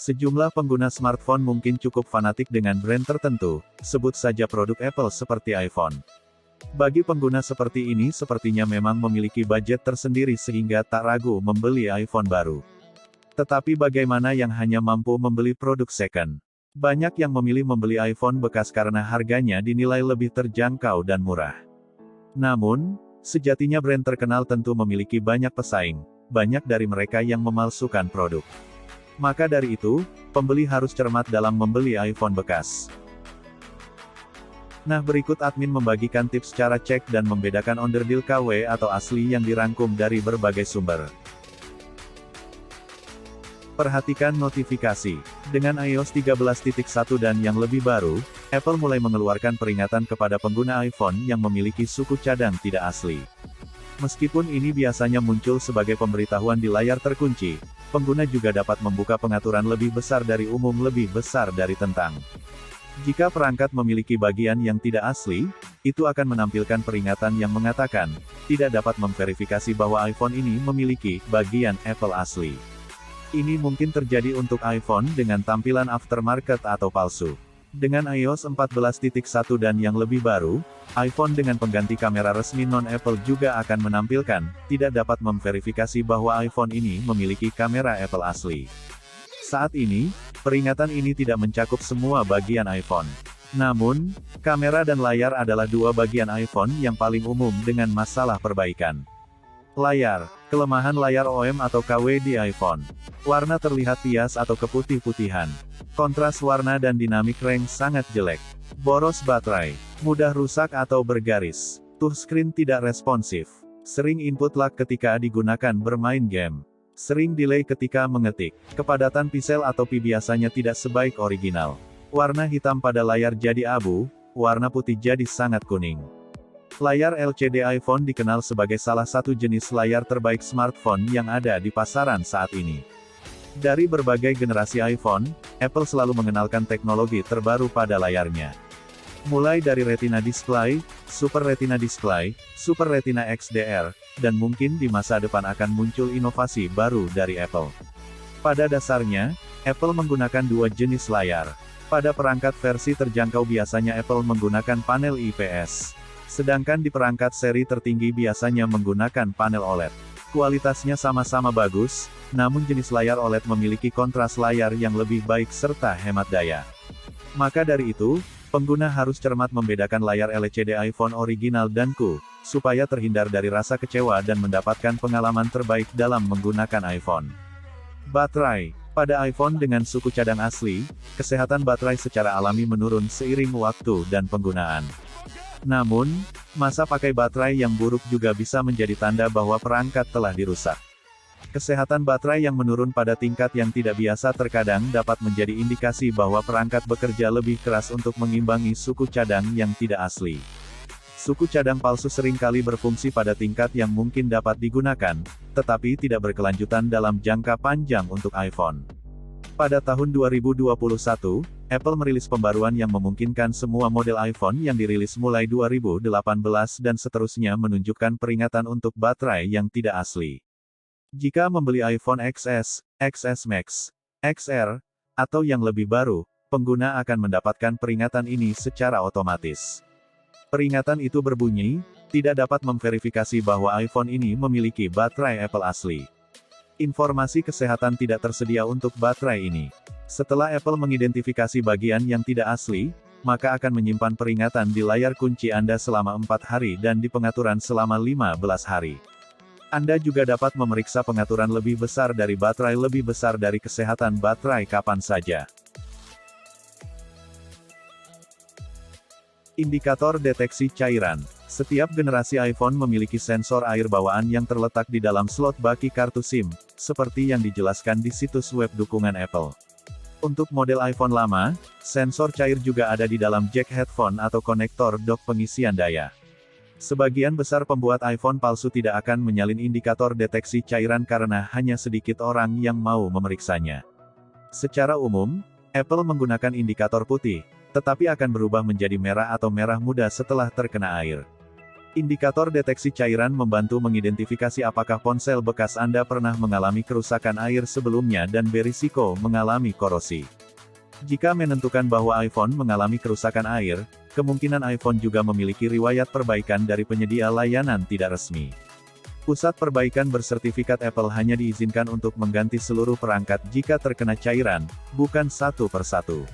Sejumlah pengguna smartphone mungkin cukup fanatik dengan brand tertentu, sebut saja produk Apple seperti iPhone. Bagi pengguna seperti ini sepertinya memang memiliki budget tersendiri sehingga tak ragu membeli iPhone baru. Tetapi bagaimana yang hanya mampu membeli produk second? Banyak yang memilih membeli iPhone bekas karena harganya dinilai lebih terjangkau dan murah. Namun, sejatinya brand terkenal tentu memiliki banyak pesaing, banyak dari mereka yang memalsukan produk. Maka dari itu, pembeli harus cermat dalam membeli iPhone bekas. Nah, berikut admin membagikan tips cara cek dan membedakan onderdil KW atau asli yang dirangkum dari berbagai sumber. Perhatikan notifikasi. Dengan iOS 13.1 dan yang lebih baru, Apple mulai mengeluarkan peringatan kepada pengguna iPhone yang memiliki suku cadang tidak asli. Meskipun ini biasanya muncul sebagai pemberitahuan di layar terkunci, pengguna juga dapat membuka pengaturan lebih besar dari umum lebih besar dari tentang. Jika perangkat memiliki bagian yang tidak asli, itu akan menampilkan peringatan yang mengatakan, tidak dapat memverifikasi bahwa iPhone ini memiliki bagian Apple asli. Ini mungkin terjadi untuk iPhone dengan tampilan aftermarket atau palsu. Dengan iOS 14.1 dan yang lebih baru, iPhone dengan pengganti kamera resmi non-Apple juga akan menampilkan, tidak dapat memverifikasi bahwa iPhone ini memiliki kamera Apple asli. Saat ini, peringatan ini tidak mencakup semua bagian iPhone. Namun, kamera dan layar adalah dua bagian iPhone yang paling umum dengan masalah perbaikan. Layar, kelemahan layar OM atau KW di iPhone. Warna terlihat pias atau keputih-putihan. Kontras warna dan dinamik range sangat jelek. Boros baterai, mudah rusak atau bergaris. Touchscreen tidak responsif. Sering input lag ketika digunakan bermain game. Sering delay ketika mengetik. Kepadatan pixel atau pi biasanya tidak sebaik original. Warna hitam pada layar jadi abu, warna putih jadi sangat kuning. Layar LCD iPhone dikenal sebagai salah satu jenis layar terbaik smartphone yang ada di pasaran saat ini. Dari berbagai generasi iPhone, Apple selalu mengenalkan teknologi terbaru pada layarnya. Mulai dari Retina Display, Super Retina Display, Super Retina XDR, dan mungkin di masa depan akan muncul inovasi baru dari Apple. Pada dasarnya, Apple menggunakan dua jenis layar. Pada perangkat versi terjangkau biasanya Apple menggunakan panel IPS. Sedangkan di perangkat seri tertinggi biasanya menggunakan panel OLED. Kualitasnya sama-sama bagus, namun jenis layar OLED memiliki kontras layar yang lebih baik serta hemat daya. Maka dari itu, pengguna harus cermat membedakan layar LCD iPhone original dan ku, supaya terhindar dari rasa kecewa dan mendapatkan pengalaman terbaik dalam menggunakan iPhone. Baterai. Pada iPhone dengan suku cadang asli, kesehatan baterai secara alami menurun seiring waktu dan penggunaan. Namun, masa pakai baterai yang buruk juga bisa menjadi tanda bahwa perangkat telah dirusak. Kesehatan baterai yang menurun pada tingkat yang tidak biasa terkadang dapat menjadi indikasi bahwa perangkat bekerja lebih keras untuk mengimbangi suku cadang yang tidak asli. Suku cadang palsu seringkali berfungsi pada tingkat yang mungkin dapat digunakan, tetapi tidak berkelanjutan dalam jangka panjang untuk iPhone. Pada tahun 2021, Apple merilis pembaruan yang memungkinkan semua model iPhone yang dirilis mulai 2018 dan seterusnya menunjukkan peringatan untuk baterai yang tidak asli. Jika membeli iPhone XS, XS Max, XR, atau yang lebih baru, pengguna akan mendapatkan peringatan ini secara otomatis. Peringatan itu berbunyi, tidak dapat memverifikasi bahwa iPhone ini memiliki baterai Apple asli. Informasi kesehatan tidak tersedia untuk baterai ini. Setelah Apple mengidentifikasi bagian yang tidak asli, maka akan menyimpan peringatan di layar kunci Anda selama 4 hari dan di pengaturan selama 15 hari. Anda juga dapat memeriksa pengaturan lebih besar dari baterai lebih besar dari kesehatan baterai kapan saja. Indikator deteksi cairan. Setiap generasi iPhone memiliki sensor air bawaan yang terletak di dalam slot baki kartu SIM, seperti yang dijelaskan di situs web dukungan Apple. Untuk model iPhone lama, sensor cair juga ada di dalam jack headphone atau konektor dock pengisian daya. Sebagian besar pembuat iPhone palsu tidak akan menyalin indikator deteksi cairan karena hanya sedikit orang yang mau memeriksanya. Secara umum, Apple menggunakan indikator putih, tetapi akan berubah menjadi merah atau merah muda setelah terkena air. Indikator deteksi cairan membantu mengidentifikasi apakah ponsel bekas Anda pernah mengalami kerusakan air sebelumnya dan berisiko mengalami korosi. Jika menentukan bahwa iPhone mengalami kerusakan air, kemungkinan iPhone juga memiliki riwayat perbaikan dari penyedia layanan tidak resmi. Pusat perbaikan bersertifikat Apple hanya diizinkan untuk mengganti seluruh perangkat jika terkena cairan, bukan satu persatu.